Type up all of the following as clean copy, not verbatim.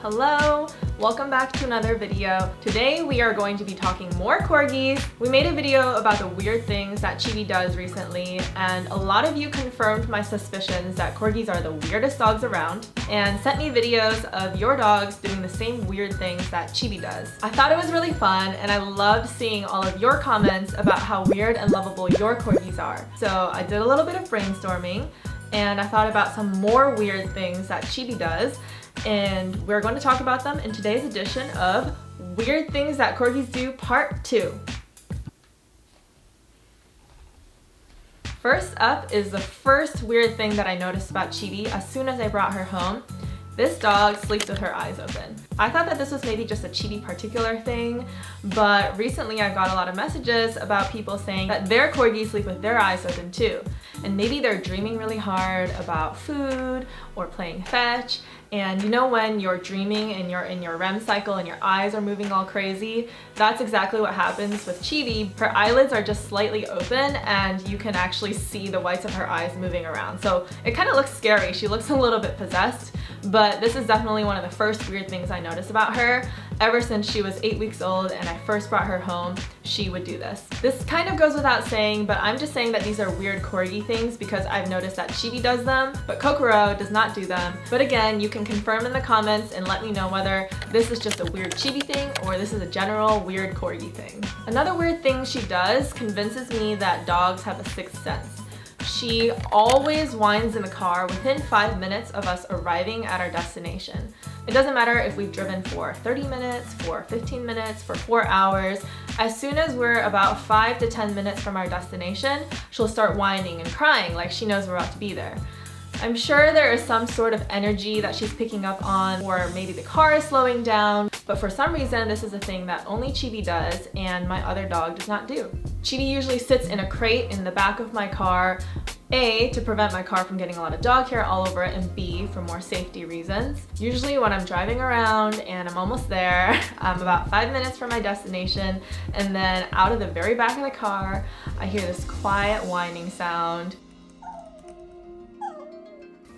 Hello, welcome back to another video. Today we are going to be talking more corgis. We made a video about the weird things that Chibi does recently, and a lot of you confirmed my suspicions that corgis are the weirdest dogs around and sent me videos of your dogs doing the same weird things that Chibi does. I thought it was really fun and I loved seeing all of your comments about how weird and lovable your corgis are. So I did a little bit of brainstorming and I thought about some more weird things that Chibi does, and we're going to talk about them in today's edition of Weird Things That Corgis Do Part 2. First up is the first weird thing that I noticed about Chibi as soon as I brought her home. This dog sleeps with her eyes open. I thought that this was maybe just a Chibi particular thing, but recently I got a lot of messages about people saying that their corgis sleep with their eyes open too. And maybe they're dreaming really hard about food or playing fetch. And you know when you're dreaming and you're in your REM cycle and your eyes are moving all crazy? That's exactly what happens with Chibi. Her eyelids are just slightly open and you can actually see the whites of her eyes moving around. So it kind of looks scary. She looks a little bit possessed, but this is definitely one of the first weird things I noticed about her. Ever since she was 8 weeks old and I first brought her home, she would do this. This kind of goes without saying, but I'm just saying that these are weird corgi things because I've noticed that Chibi does them, but Kokoro does not do them. But again, you can confirm in the comments and let me know whether this is just a weird Chibi thing or this is a general weird corgi thing. Another weird thing she does convinces me that dogs have a sixth sense. She always whines in the car within 5 minutes of us arriving at our destination. It doesn't matter if we've driven for 30 minutes, for 15 minutes, for 4 hours. As soon as we're about 5 to 10 minutes from our destination, she'll start whining and crying like she knows we're about to be there. I'm sure there is some sort of energy that she's picking up on, or maybe the car is slowing down, but for some reason this is a thing that only Chibi does and my other dog does not do. Chibi usually sits in a crate in the back of my car, A, to prevent my car from getting a lot of dog hair all over it, and B, for more safety reasons. Usually when I'm driving around and I'm almost there, I'm about 5 minutes from my destination, and then out of the very back of the car, I hear this quiet whining sound.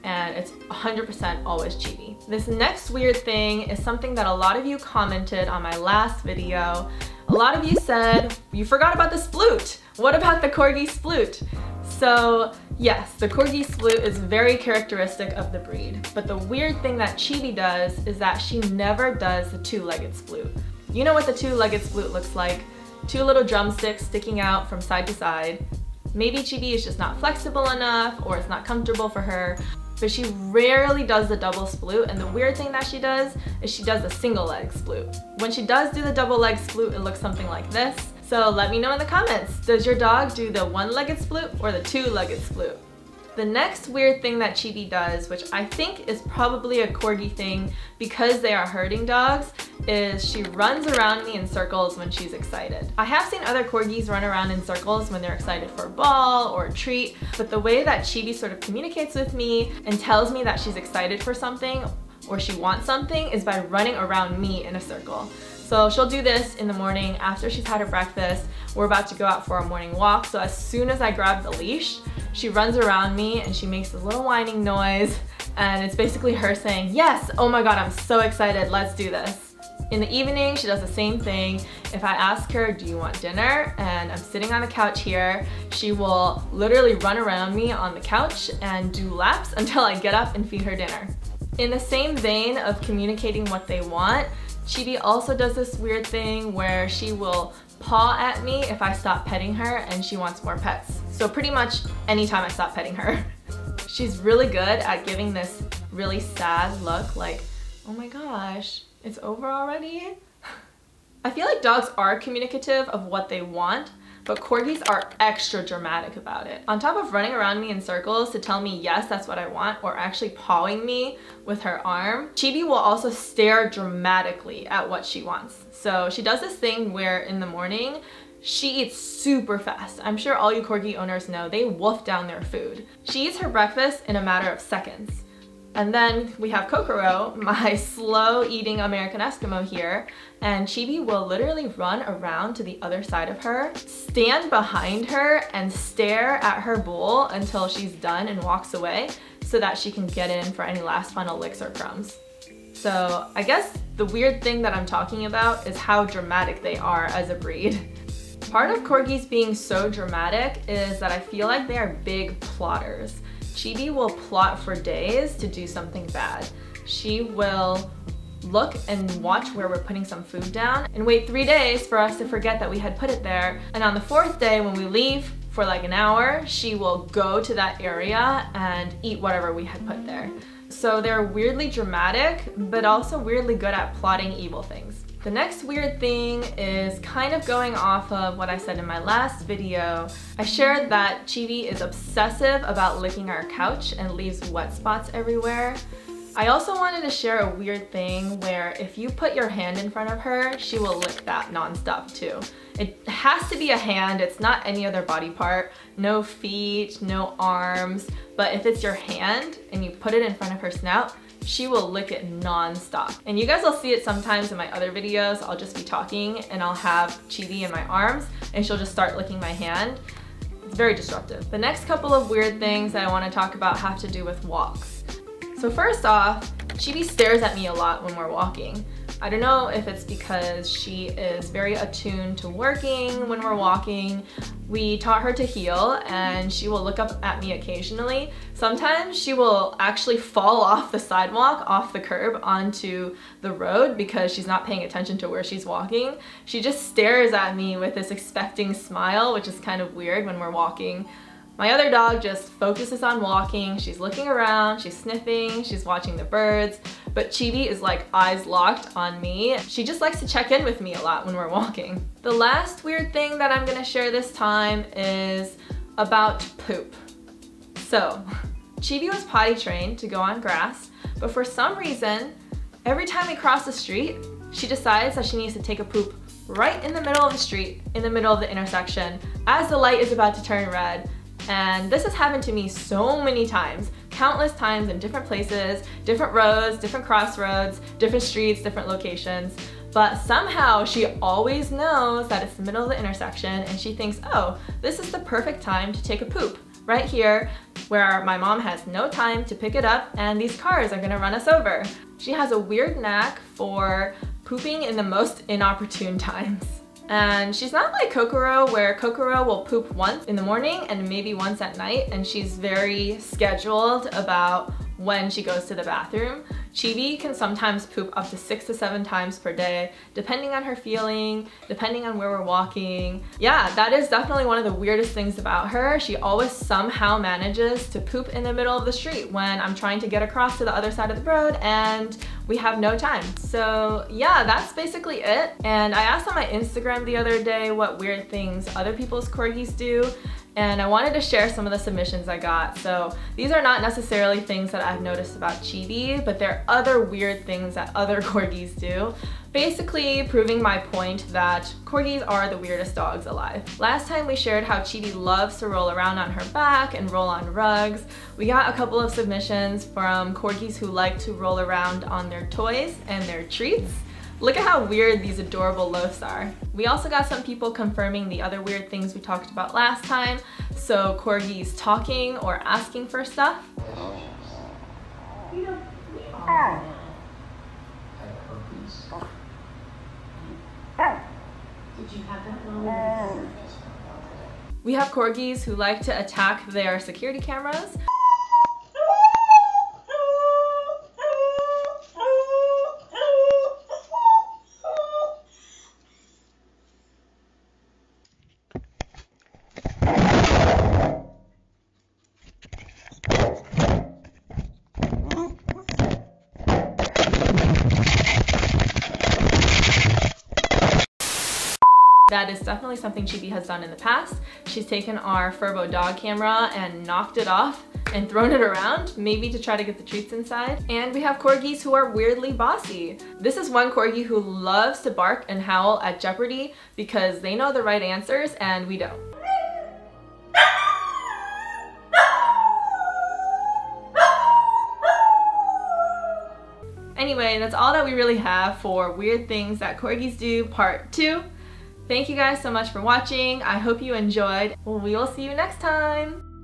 And it's 100% always Chibi. This next weird thing is something that a lot of you commented on my last video. A lot of you said, you forgot about the sploot. What about the corgi sploot? So yes, the corgi sploot is very characteristic of the breed, but the weird thing that Chibi does is that she never does the two-legged sploot. You know what the two-legged sploot looks like? Two little drumsticks sticking out from side to side. Maybe Chibi is just not flexible enough or it's not comfortable for her, but she rarely does the double sploot, and the weird thing that she does is she does the single leg sploot. When she does do the double leg sploot, it looks something like this. So let me know in the comments, does your dog do the one-legged sploot or the two-legged sploot? The next weird thing that Chibi does, which I think is probably a corgi thing because they are herding dogs, is she runs around me in circles when she's excited. I have seen other corgis run around in circles when they're excited for a ball or a treat, but the way that Chibi sort of communicates with me and tells me that she's excited for something or she wants something is by running around me in a circle. So she'll do this in the morning after she's had her breakfast. We're about to go out for a morning walk, so as soon as I grab the leash, she runs around me and she makes this little whining noise, and it's basically her saying, yes, oh my god, I'm so excited, let's do this. In the evening, she does the same thing. If I ask her, do you want dinner? And I'm sitting on the couch here, she will literally run around me on the couch and do laps until I get up and feed her dinner. In the same vein of communicating what they want, Chibi also does this weird thing where she will paw at me if I stop petting her and she wants more pets. So pretty much anytime I stop petting her. She's really good at giving this really sad look like, oh my gosh, it's over already? I feel like dogs are communicative of what they want, but corgis are extra dramatic about it. On top of running around me in circles to tell me yes, that's what I want, or actually pawing me with her arm, Chibi will also stare dramatically at what she wants. So she does this thing where in the morning, she eats super fast. I'm sure all you corgi owners know they wolf down their food. She eats her breakfast in a matter of seconds. And then we have Kokoro, my slow-eating American Eskimo here, and Chibi will literally run around to the other side of her, stand behind her, and stare at her bowl until she's done and walks away so that she can get in for any last final licks or crumbs. So I guess the weird thing that I'm talking about is how dramatic they are as a breed. Part of Corgis being so dramatic is that I feel like they are big plotters. Chibi will plot for days to do something bad. She will look and watch where we're putting some food down and wait 3 days for us to forget that we had put it there. And on the 4th day when we leave for like an hour, she will go to that area and eat whatever we had put there. So they're weirdly dramatic, but also weirdly good at plotting evil things. The next weird thing is kind of going off of what I said in my last video. I shared that Chibi is obsessive about licking our couch and leaves wet spots everywhere. I also wanted to share a weird thing where if you put your hand in front of her, she will lick that nonstop too. It has to be a hand, it's not any other body part, no feet, no arms, but if it's your hand and you put it in front of her snout, she will lick it non-stop. And you guys will see it sometimes in my other videos. I'll just be talking and I'll have Chibi in my arms and she'll just start licking my hand. It's very disruptive. The next couple of weird things that I want to talk about have to do with walks. So first off, Chibi stares at me a lot when we're walking. I don't know if it's because she is very attuned to working when we're walking. We taught her to heel and she will look up at me occasionally. Sometimes she will actually fall off the sidewalk, off the curb onto the road because she's not paying attention to where she's walking. She just stares at me with this expecting smile, which is kind of weird when we're walking. My other dog just focuses on walking. She's looking around, she's sniffing, she's watching the birds, but Chibi is like eyes locked on me. She just likes to check in with me a lot when we're walking. The last weird thing that I'm gonna share this time is about poop. So, Chibi was potty trained to go on grass, but for some reason, every time we cross the street, she decides that she needs to take a poop right in the middle of the street, in the middle of the intersection, as the light is about to turn red. And this has happened to me so many times, countless times in different places, different roads, different crossroads, different streets, different locations. But somehow she always knows that it's the middle of the intersection and she thinks, oh, this is the perfect time to take a poop. Right here, where my mom has no time to pick it up and these cars are gonna run us over. She has a weird knack for pooping in the most inopportune times. And she's not like Kokoro, where Kokoro will poop once in the morning and maybe once at night, and she's very scheduled about when she goes to the bathroom. Chibi can sometimes poop up to 6 to 7 times per day, depending on her feeling, depending on where we're walking. Yeah, that is definitely one of the weirdest things about her. She always somehow manages to poop in the middle of the street when I'm trying to get across to the other side of the road and we have no time. So yeah, that's basically it. And I asked on my Instagram the other day what weird things other people's corgis do, and I wanted to share some of the submissions I got. So these are not necessarily things that I've noticed about Chibi, but they're other weird things that other corgis do. Basically proving my point that corgis are the weirdest dogs alive. Last time we shared how Chibi loves to roll around on her back and roll on rugs. We got a couple of submissions from corgis who like to roll around on their toys and their treats. Look at how weird these adorable loafs are. We also got some people confirming the other weird things we talked about last time. So corgis talking or asking for stuff. We have corgis who like to attack their security cameras. That is definitely something Chibi has done in the past. She's taken our Furbo dog camera and knocked it off and thrown it around, maybe to try to get the treats inside. And we have corgis who are weirdly bossy. This is one corgi who loves to bark and howl at Jeopardy because they know the right answers and we don't. Anyway, that's all that we really have for Weird Things That Corgis Do Part 2. Thank you guys so much for watching. I hope you enjoyed. We will see you next time.